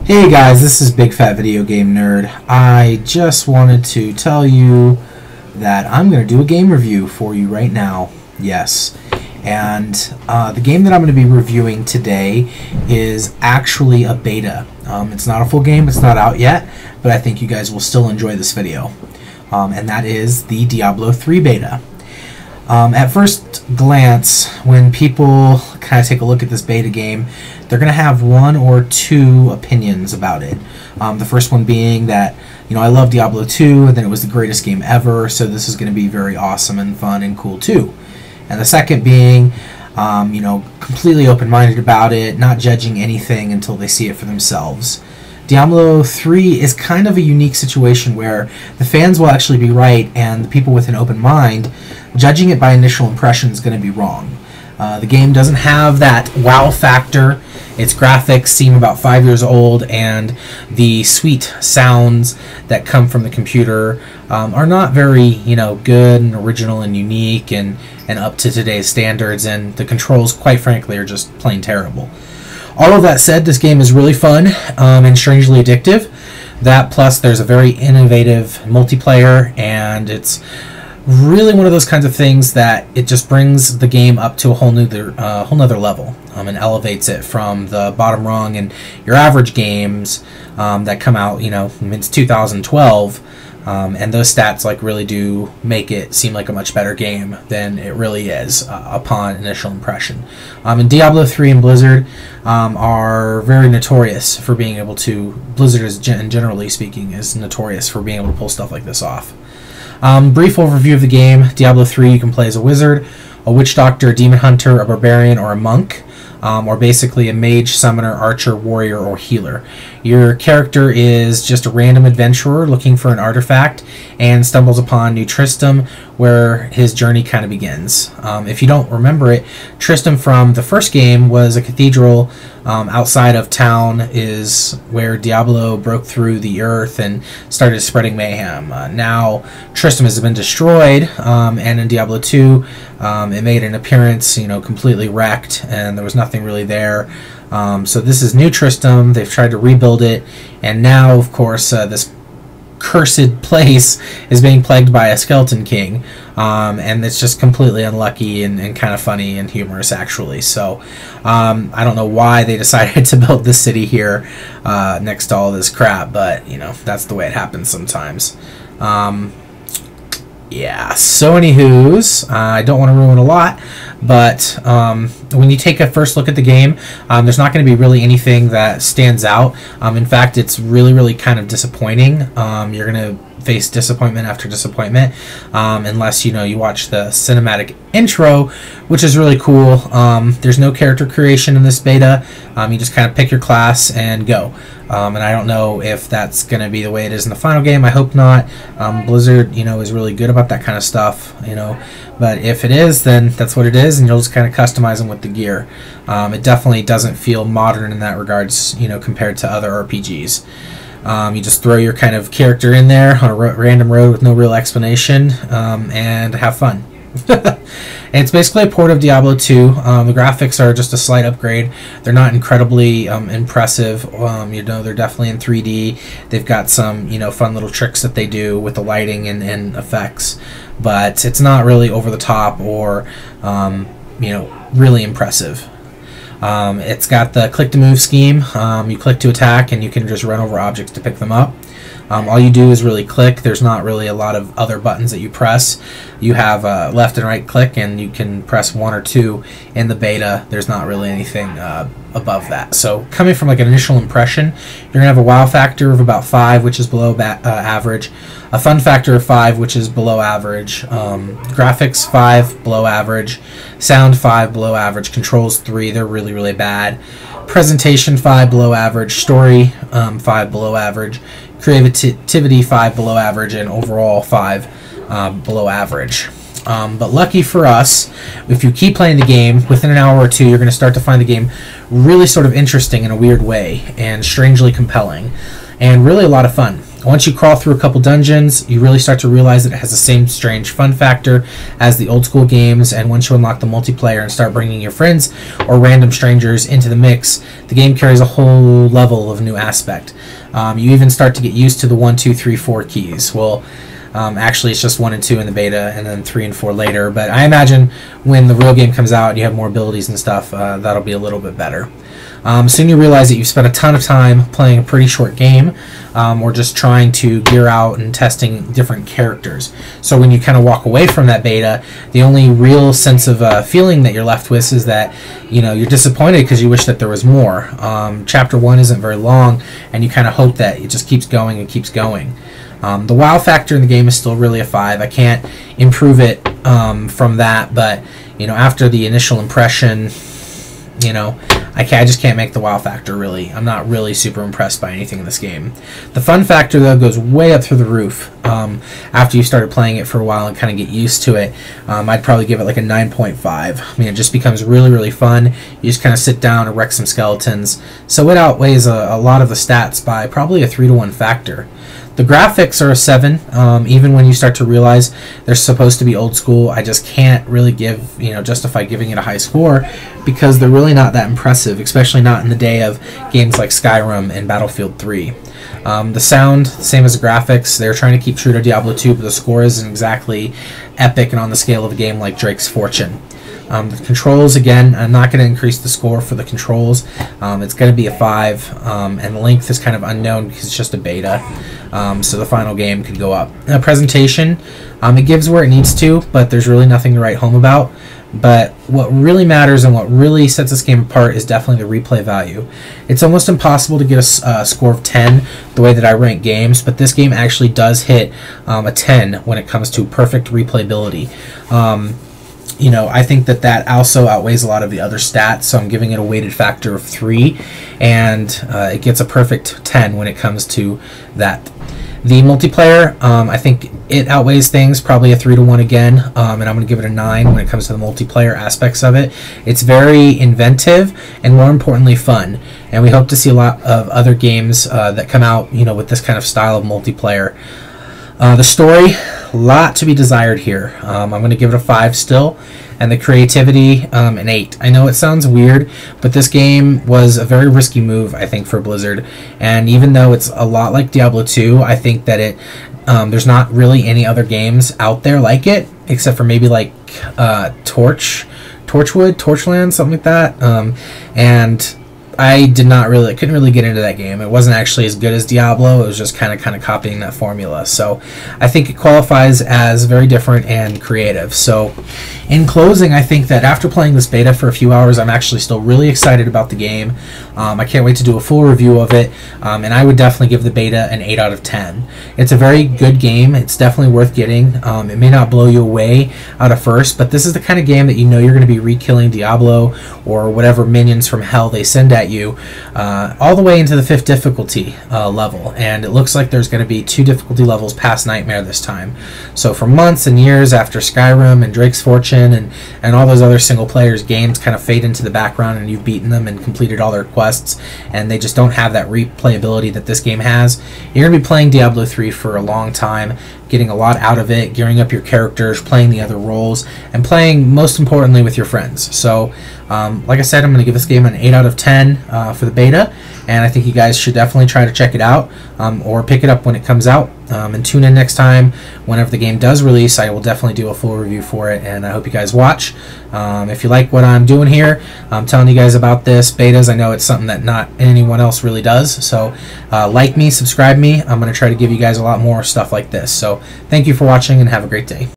Hey guys, this is Big Fat Video Game Nerd. I just wanted to tell you that I'm going to do a game review for you right now. Yes. And the game that I'm going to be reviewing today is actually a beta. It's not a full game, it's not out yet, but I think you guys will still enjoy this video. And that is the Diablo 3 beta. At first glance, when people kind of take a look at this beta game, they're going to have one or two opinions about it. The first one being that, I love Diablo 2, and then it was the greatest game ever, so this is going to be very awesome and fun and cool too. And the second being, completely open-minded about it, not judging anything until they see it for themselves. Diablo 3 is kind of a unique situation where the fans will actually be right, and the people with an open mind, judging it by initial impression is going to be wrong. The game doesn't have that wow factor. Its graphics seem about 5 years old, and the sweet sounds that come from the computer are not very, good and original and unique and up to today's standards, and the controls, quite frankly, are just plain terrible. All of that said, this game is really fun and strangely addictive. That plus there's a very innovative multiplayer, and it's really one of those kinds of things that it just brings the game up to a whole nother level and elevates it from the bottom rung and your average games that come out, it's 2012. And those stats really do make it seem like a much better game than it really is upon initial impression. And Diablo 3 and Blizzard are very notorious for being able to, Blizzard is generally speaking is notorious for being able to pull stuff like this off. Brief overview of the game. Diablo 3 you can play as a wizard, a witch doctor, a demon hunter, a barbarian, or a monk. Or basically a mage, summoner, archer, warrior, or healer. Your character is just a random adventurer looking for an artifact and stumbles upon New Tristram, where his journey kind of begins. If you don't remember it, Tristram from the first game was a cathedral outside of town, is where Diablo broke through the earth and started spreading mayhem. Now Tristram has been destroyed, and in Diablo 2 it made an appearance, completely wrecked, and there was nothing really there. So this is New Tristram. They've tried to rebuild it, and now, of course, this cursed place is being plagued by a skeleton king, and it's just completely unlucky and kind of funny and humorous, actually. So I don't know why they decided to build this city here next to all this crap, but that's the way it happens sometimes. Yeah, so anywhoos, I don't want to ruin a lot, but when you take a first look at the game, there's not going to be really anything that stands out. In fact, it's really kind of disappointing. You're going to face disappointment after disappointment unless you watch the cinematic intro, which is really cool. There's no character creation in this beta. You just kind of pick your class and go. And I don't know if that's going to be the way it is in the final game. I hope not. Blizzard, is really good about that kind of stuff, But if it is, then that's what it is, and you'll just kind of customize them with the gear. It definitely doesn't feel modern in that regards, compared to other RPGs. You just throw your kind of character in there on a random road with no real explanation, and have fun. It's basically a port of Diablo 2. The graphics are just a slight upgrade. They're not incredibly impressive. They're definitely in 3D. They've got some, fun little tricks that they do with the lighting and effects, but it's not really over the top or, really impressive. It's got the click to move scheme. You click to attack, and you can just run over objects to pick them up. All you do is really click. There's not really a lot of other buttons that you press. You have left and right click, and you can press 1 or 2 in the beta. There's not really anything above that. So coming from an initial impression, you're going to have a wow factor of about 5, which is below average, a fun factor of 5, which is below average, graphics 5, below average, sound 5, below average, controls 3, they're really bad, presentation 5, below average, story 5, below average, creativity 5, below average, and overall 5 below average. But lucky for us, if you keep playing the game, within an hour or two, you're going to start to find the game really sort of interesting in a weird way and strangely compelling and really a lot of fun. Once you crawl through a couple dungeons, you really start to realize that it has the same strange fun factor as the old school games, and once you unlock the multiplayer and start bringing your friends or random strangers into the mix, the game carries a whole level of new aspect. You even start to get used to the 1, 2, 3, 4 keys. Well, actually, it's just 1 and 2 in the beta, and then 3 and 4 later. But I imagine when the real game comes out and you have more abilities and stuff, that'll be a little bit better. Soon you realize that you've spent a ton of time playing a pretty short game, or just trying to gear out and testing different characters. So when you kind of walk away from that beta, the only real sense of feeling that you're left with is that you're disappointed because you wish that there was more. Chapter 1 isn't very long, and you kind of hope that it just keeps going and keeps going. The wow factor in the game is still really a 5. I can't improve it from that, but after the initial impression, I just can't make the wow factor, really. I'm not really super impressed by anything in this game. The fun factor, though, goes way up through the roof. After you started playing it for a while and kind of get used to it, I'd probably give it like a 9.5. I mean, it just becomes really, really fun. You just kind of sit down and wreck some skeletons. So it outweighs a lot of the stats by probably a 3-to-1 factor. The graphics are a 7, even when you start to realize they're supposed to be old school. I just can't really justify giving it a high score because they're really not that impressive, especially not in the day of games like Skyrim and Battlefield 3. The sound, same as the graphics. They're trying to keep true to Diablo 2, but the score isn't exactly epic and on the scale of a game like Drake's Fortune. The controls, again, I'm not going to increase the score for the controls. It's going to be a 5, and the length is kind of unknown because it's just a beta, so the final game could go up. Presentation, it gives where it needs to, but there's really nothing to write home about. But what really matters and what really sets this game apart is definitely the replay value. It's almost impossible to get a score of 10 the way that I rank games, but this game actually does hit a 10 when it comes to perfect replayability. I think that also outweighs a lot of the other stats, so I'm giving it a weighted factor of 3, and it gets a perfect 10 when it comes to that. The multiplayer, I think it outweighs things, probably a 3-to-1 again, and I'm going to give it a 9 when it comes to the multiplayer aspects of it. It's very inventive and, more importantly, fun, and we hope to see a lot of other games that come out with this kind of style of multiplayer. The story, a lot to be desired here. I'm going to give it a 5 still, and the creativity, an 8. I know it sounds weird, but this game was a very risky move, I think, for Blizzard, and even though it's a lot like Diablo 2, I think that there's not really any other games out there like it, except for maybe like Torchwood, Torchland, something like that, and I couldn't really get into that game. It wasn't actually as good as Diablo. It was just kind of copying that formula. So I think it qualifies as very different and creative. So in closing, I think that after playing this beta for a few hours, I'm actually still really excited about the game. I can't wait to do a full review of it, and I would definitely give the beta an 8 out of 10. It's a very good game. It's definitely worth getting. It may not blow you away out of first, but this is the kind of game that you're going to be re-killing Diablo or whatever minions from hell they send at you, all the way into the 5th difficulty level, and it looks like there's going to be 2 difficulty levels past Nightmare this time. So for months and years after Skyrim and Drake's Fortune and all those other single players games kind of fade into the background, and you've beaten them and completed all their quests, and they just don't have that replayability that this game has, you're going to be playing Diablo 3 for a long time, getting a lot out of it, gearing up your characters, playing the other roles, and playing, most importantly, with your friends. So like I said, I'm going to give this game an 8 out of 10 for the beta, and I think you guys should definitely try to check it out, or pick it up when it comes out, and tune in next time whenever the game does release. I will definitely do a full review for it, and I hope you guys watch. If you like what I'm doing here, I'm telling you guys about this betas. I know it's something that not anyone else really does, so like me, subscribe me. I'm going to try to give you guys a lot more stuff like this. So thank you for watching, and have a great day.